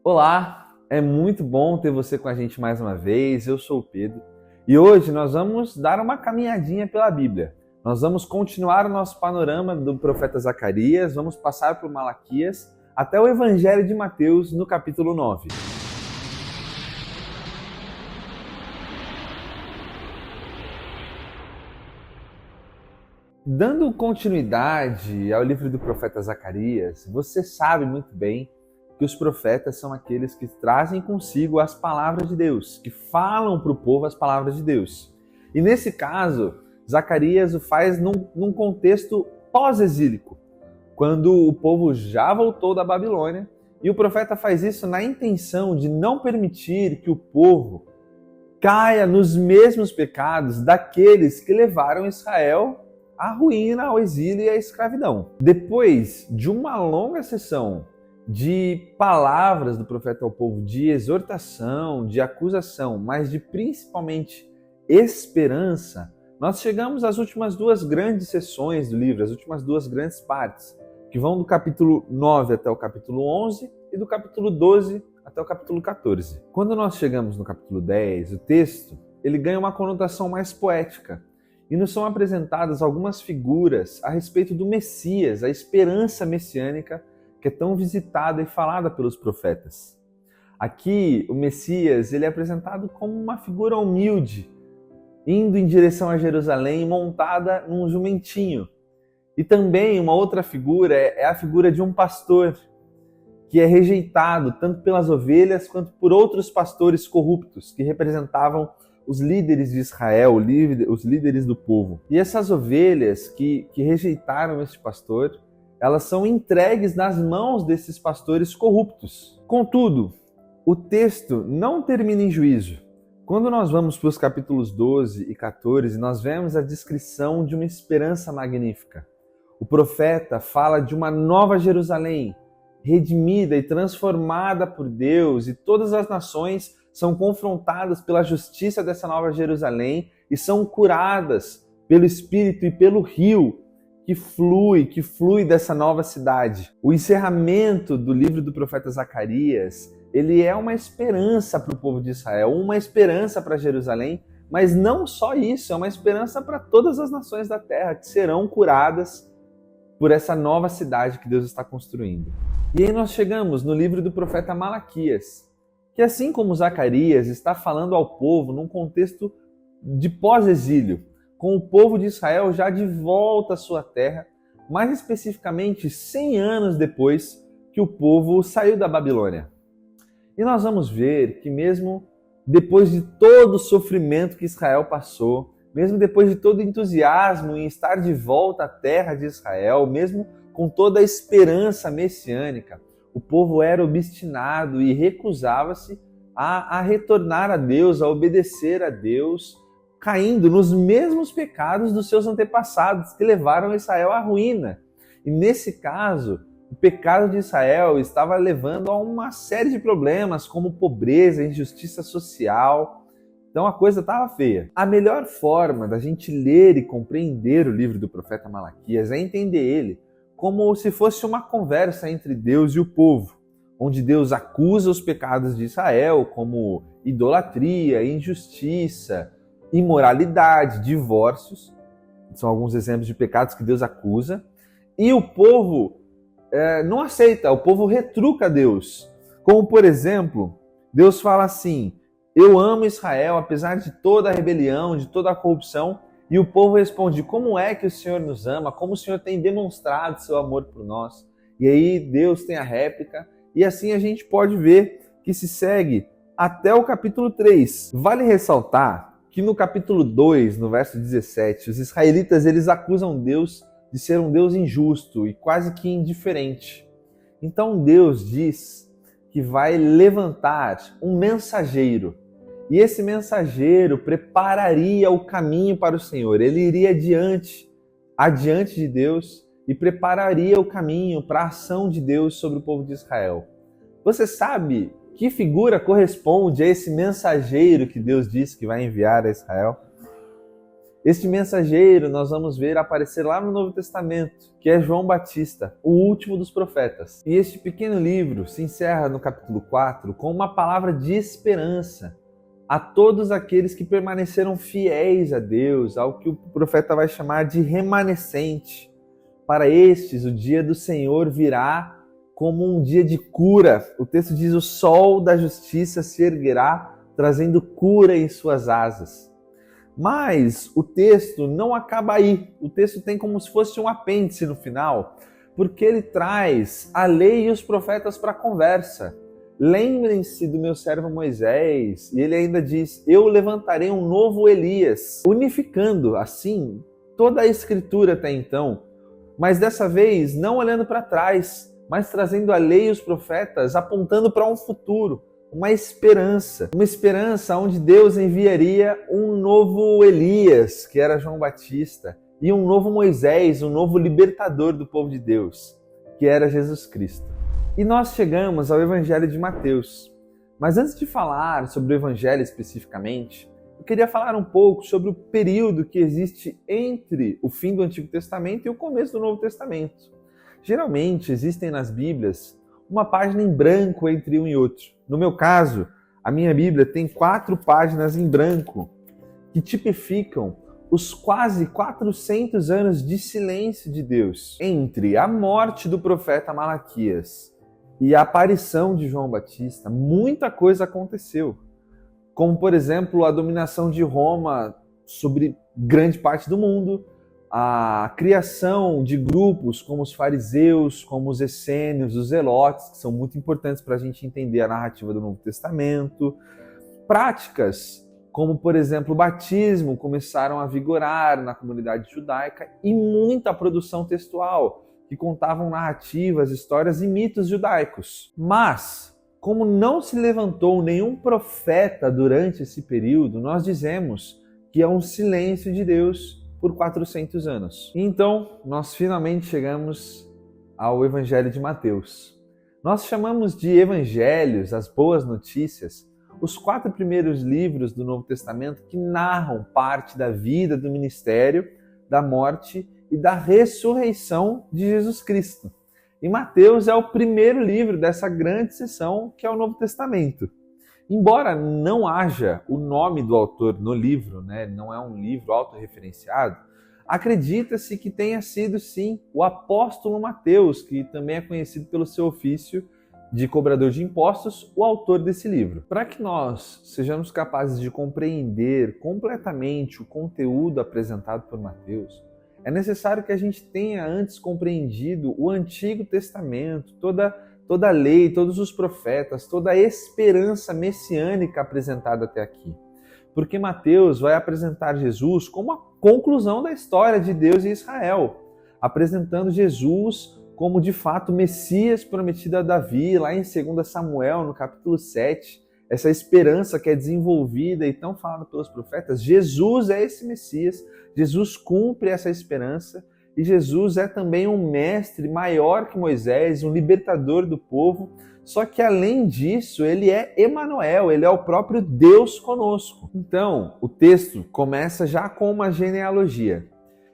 Olá, é muito bom ter você com a gente mais uma vez. Eu sou o Pedro e hoje nós vamos dar uma caminhadinha pela Bíblia. Nós vamos continuar o nosso panorama do profeta Zacarias, vamos passar por Malaquias até o Evangelho de Mateus no capítulo 9. Dando continuidade ao livro do profeta Zacarias, você sabe muito bem que os profetas são aqueles que trazem consigo as palavras de Deus, que falam para o povo as palavras de Deus. E nesse caso, Zacarias o faz num contexto pós-exílico, quando o povo já voltou da Babilônia, e o profeta faz isso na intenção de não permitir que o povo caia nos mesmos pecados daqueles que levaram Israel à ruína, ao exílio e à escravidão. Depois de uma longa sessão de palavras do profeta ao povo, de exortação, de acusação, mas de principalmente esperança, nós chegamos às últimas duas grandes sessões do livro, as últimas duas grandes partes, que vão do capítulo 9 até o capítulo 11 e do capítulo 12 até o capítulo 14. Quando nós chegamos no capítulo 10, o texto ele ganha uma conotação mais poética e nos são apresentadas algumas figuras a respeito do Messias, a esperança messiânica que é tão visitada e falada pelos profetas. Aqui, o Messias ele é apresentado como uma figura humilde, indo em direção a Jerusalém, montada num jumentinho. E também uma outra figura é a figura de um pastor, que é rejeitado tanto pelas ovelhas quanto por outros pastores corruptos, que representavam os líderes de Israel, os líderes do povo. E essas ovelhas que rejeitaram este pastor, elas são entregues nas mãos desses pastores corruptos. Contudo, o texto não termina em juízo. Quando nós vamos para os capítulos 12 e 14, nós vemos a descrição de uma esperança magnífica. O profeta fala de uma nova Jerusalém, redimida e transformada por Deus, e todas as nações são confrontadas pela justiça dessa nova Jerusalém e são curadas pelo Espírito e pelo rio que flui dessa nova cidade. O encerramento do livro do profeta Zacarias, ele é uma esperança para o povo de Israel, uma esperança para Jerusalém, mas não só isso, é uma esperança para todas as nações da terra que serão curadas por essa nova cidade que Deus está construindo. E aí nós chegamos no livro do profeta Malaquias, que assim como Zacarias está falando ao povo num contexto de pós-exílio, com o povo de Israel já de volta à sua terra, mais especificamente 100 anos depois que o povo saiu da Babilônia. E nós vamos ver que mesmo depois de todo o sofrimento que Israel passou, mesmo depois de todo o entusiasmo em estar de volta à terra de Israel, mesmo com toda a esperança messiânica, o povo era obstinado e recusava-se a retornar a Deus, a obedecer a Deus, caindo nos mesmos pecados dos seus antepassados que levaram Israel à ruína. E nesse caso, o pecado de Israel estava levando a uma série de problemas, como pobreza, injustiça social. Então a coisa estava feia. A melhor forma da gente ler e compreender o livro do profeta Malaquias é entender ele como se fosse uma conversa entre Deus e o povo, onde Deus acusa os pecados de Israel, como idolatria, injustiça, imoralidade, divórcios, são alguns exemplos de pecados que Deus acusa, e o povo não aceita, o povo retruca Deus. Como, por exemplo, Deus fala assim: eu amo Israel, apesar de toda a rebelião, de toda a corrupção, e o povo responde: como é que o Senhor nos ama? Como o Senhor tem demonstrado seu amor por nós? E aí Deus tem a réplica, e assim a gente pode ver que se segue até o capítulo 3. Vale ressaltar que no capítulo 2, no verso 17, os israelitas eles acusam Deus de ser um Deus injusto e quase que indiferente. Então Deus diz que vai levantar um mensageiro, e esse mensageiro prepararia o caminho para o Senhor. Ele iria adiante de Deus e prepararia o caminho para a ação de Deus sobre o povo de Israel. Você sabe que figura corresponde a esse mensageiro que Deus disse que vai enviar a Israel? Este mensageiro nós vamos ver aparecer lá no Novo Testamento, que é João Batista, o último dos profetas. E este pequeno livro se encerra no capítulo 4 com uma palavra de esperança a todos aqueles que permaneceram fiéis a Deus, ao que o profeta vai chamar de remanescente. Para estes, o dia do Senhor virá como um dia de cura. O texto diz: o sol da justiça se erguerá, trazendo cura em suas asas. Mas o texto não acaba aí. O texto tem como se fosse um apêndice no final, porque ele traz a lei e os profetas para a conversa. Lembrem-se do meu servo Moisés. E ele ainda diz: eu levantarei um novo Elias, unificando assim toda a escritura até então, mas dessa vez não olhando para trás, mas trazendo a lei e os profetas, apontando para um futuro, uma esperança onde Deus enviaria um novo Elias, que era João Batista, e um novo Moisés, um novo libertador do povo de Deus, que era Jesus Cristo. E nós chegamos ao Evangelho de Mateus. Mas antes de falar sobre o Evangelho especificamente, eu queria falar um pouco sobre o período que existe entre o fim do Antigo Testamento e o começo do Novo Testamento. Geralmente existem nas Bíblias uma página em branco entre um e outro. No meu caso, a minha Bíblia tem 4 páginas em branco que tipificam os quase 400 anos de silêncio de Deus entre a morte do profeta Malaquias e a aparição de João Batista. Muita coisa aconteceu, como, por exemplo, a dominação de Roma sobre grande parte do mundo, a criação de grupos como os fariseus, como os essênios, os zelotes, que são muito importantes para a gente entender a narrativa do Novo Testamento. Práticas como, por exemplo, o batismo começaram a vigorar na comunidade judaica, e muita produção textual, que contavam narrativas, histórias e mitos judaicos. Mas, como não se levantou nenhum profeta durante esse período, nós dizemos que é um silêncio de Deus por 400 anos. Então, nós finalmente chegamos ao Evangelho de Mateus. Nós chamamos de evangelhos, as boas notícias, os 4 primeiros livros do Novo Testamento que narram parte da vida, do ministério, da morte e da ressurreição de Jesus Cristo. E Mateus é o primeiro livro dessa grande seção que é o Novo Testamento. Embora não haja o nome do autor no livro, não é um livro autorreferenciado, acredita-se que tenha sido, sim, o apóstolo Mateus, que também é conhecido pelo seu ofício de cobrador de impostos, o autor desse livro. Para que nós sejamos capazes de compreender completamente o conteúdo apresentado por Mateus, é necessário que a gente tenha antes compreendido o Antigo Testamento, toda a lei, todos os profetas, toda a esperança messiânica apresentada até aqui. Porque Mateus vai apresentar Jesus como a conclusão da história de Deus e Israel, apresentando Jesus como de fato Messias prometido a Davi, lá em 2 Samuel, no capítulo 7, essa esperança que é desenvolvida e tão falada pelos profetas. Jesus é esse Messias, Jesus cumpre essa esperança, e Jesus é também um mestre maior que Moisés, um libertador do povo, só que além disso, ele é Emanuel, ele é o próprio Deus conosco. Então, o texto começa já com uma genealogia.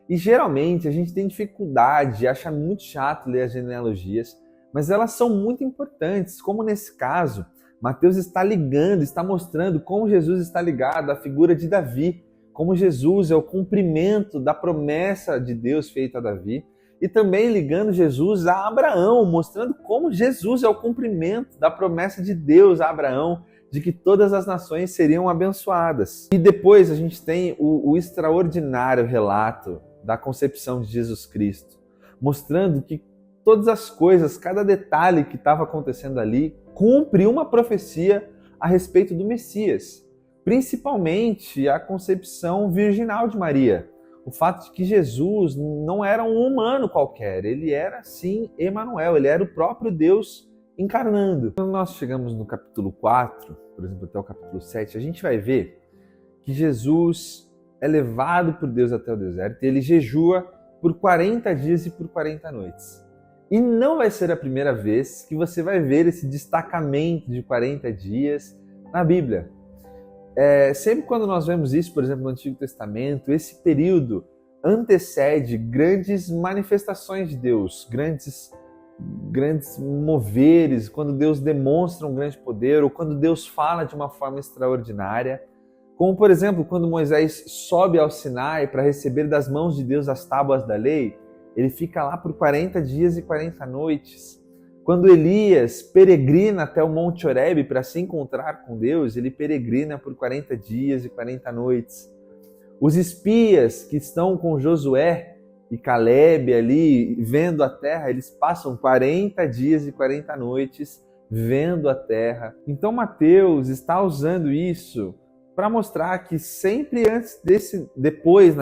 E geralmente a gente tem dificuldade, acha muito chato ler as genealogias, mas elas são muito importantes, como nesse caso, Mateus está mostrando como Jesus está ligado à figura de Davi, como Jesus é o cumprimento da promessa de Deus feita a Davi, e também ligando Jesus a Abraão, mostrando como Jesus é o cumprimento da promessa de Deus a Abraão, de que todas as nações seriam abençoadas. E depois a gente tem o extraordinário relato da concepção de Jesus Cristo, mostrando que todas as coisas, cada detalhe que estava acontecendo ali, cumpre uma profecia a respeito do Messias, principalmente a concepção virginal de Maria. O fato de que Jesus não era um humano qualquer, ele era sim Emanuel, ele era o próprio Deus encarnando. Quando nós chegamos no capítulo 4, por exemplo, até o capítulo 7, a gente vai ver que Jesus é levado por Deus até o deserto e ele jejua por 40 dias e por 40 noites. E não vai ser a primeira vez que você vai ver esse destacamento de 40 dias na Bíblia. Sempre quando nós vemos isso, por exemplo, no Antigo Testamento, esse período antecede grandes manifestações de Deus, grandes moveres, quando Deus demonstra um grande poder ou quando Deus fala de uma forma extraordinária. Como, por exemplo, quando Moisés sobe ao Sinai para receber das mãos de Deus as tábuas da lei, ele fica lá por 40 dias e 40 noites. Quando Elias peregrina até o Monte Horebe para se encontrar com Deus, ele peregrina por 40 dias e 40 noites. Os espias que estão com Josué e Calebe ali, vendo a terra, eles passam 40 dias e 40 noites vendo a terra. Então Mateus está usando isso para mostrar que sempre depois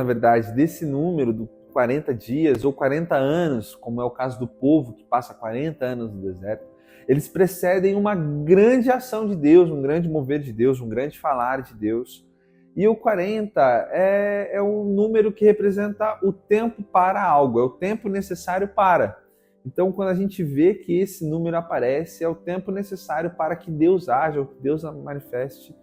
desse número do 40 dias ou 40 anos, como é o caso do povo que passa 40 anos no deserto, eles precedem uma grande ação de Deus, um grande mover de Deus, um grande falar de Deus. E o 40 é um número que representa o tempo para algo, é o tempo necessário para. Então, quando a gente vê que esse número aparece, é o tempo necessário para que Deus haja, ou que Deus manifeste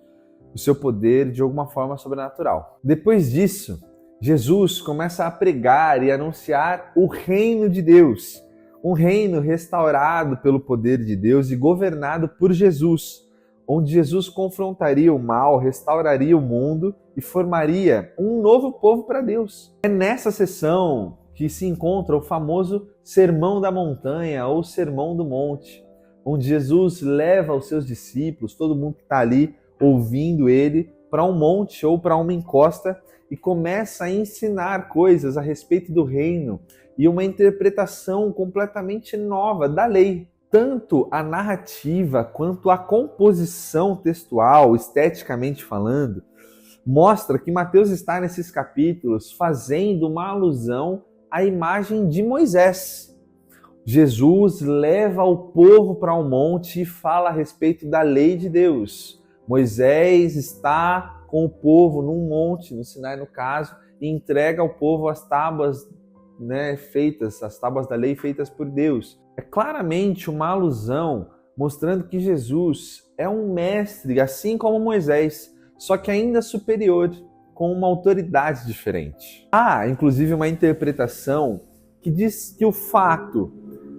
o seu poder de alguma forma sobrenatural. Depois disso, Jesus começa a pregar e anunciar o reino de Deus, um reino restaurado pelo poder de Deus e governado por Jesus, onde Jesus confrontaria o mal, restauraria o mundo e formaria um novo povo para Deus. É nessa sessão que se encontra o famoso Sermão da Montanha ou Sermão do Monte, onde Jesus leva os seus discípulos, todo mundo que está ali ouvindo ele, para um monte ou para uma encosta e começa a ensinar coisas a respeito do reino e uma interpretação completamente nova da lei. Tanto a narrativa quanto a composição textual, esteticamente falando, mostra que Mateus está nesses capítulos fazendo uma alusão à imagem de Moisés. Jesus leva o povo para um monte e fala a respeito da lei de Deus. Moisés está com o povo num monte, no Sinai no caso, e entrega ao povo as tábuas, as tábuas da lei feitas por Deus. É claramente uma alusão mostrando que Jesus é um mestre, assim como Moisés, só que ainda superior, com uma autoridade diferente. Há, inclusive, uma interpretação que diz que o fato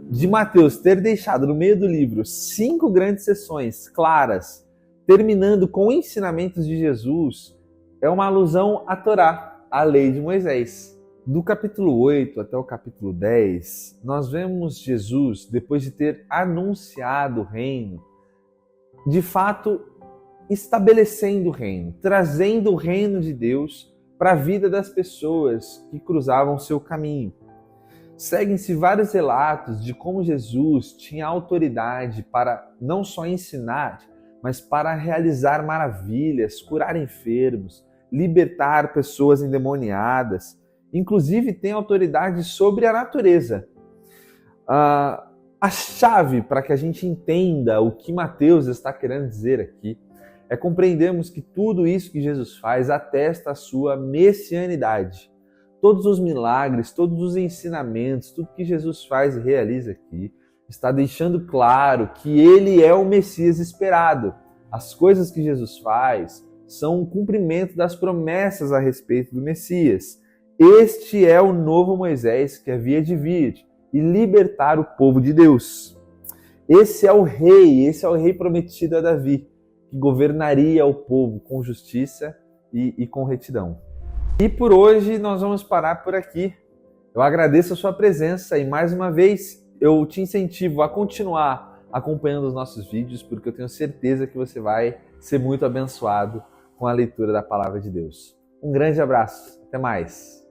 de Mateus ter deixado no meio do livro 5 grandes sessões claras, terminando com ensinamentos de Jesus, é uma alusão à Torá, à lei de Moisés. Do capítulo 8 até o capítulo 10, nós vemos Jesus, depois de ter anunciado o reino, de fato estabelecendo o reino, trazendo o reino de Deus para a vida das pessoas que cruzavam seu caminho. Seguem-se vários relatos de como Jesus tinha autoridade para não só ensinar, mas para realizar maravilhas, curar enfermos, libertar pessoas endemoniadas. Inclusive tem autoridade sobre a natureza. A chave para que a gente entenda o que Mateus está querendo dizer aqui é compreendermos que tudo isso que Jesus faz atesta a sua messianidade. Todos os milagres, todos os ensinamentos, tudo que Jesus faz e realiza aqui, está deixando claro que ele é o Messias esperado. As coisas que Jesus faz são um cumprimento das promessas a respeito do Messias. Este é o novo Moisés que havia de vir e libertar o povo de Deus. Esse é o rei prometido a Davi, que governaria o povo com justiça e com retidão. E por hoje nós vamos parar por aqui. Eu agradeço a sua presença e mais uma vez eu te incentivo a continuar acompanhando os nossos vídeos, porque eu tenho certeza que você vai ser muito abençoado com a leitura da Palavra de Deus. Um grande abraço, até mais!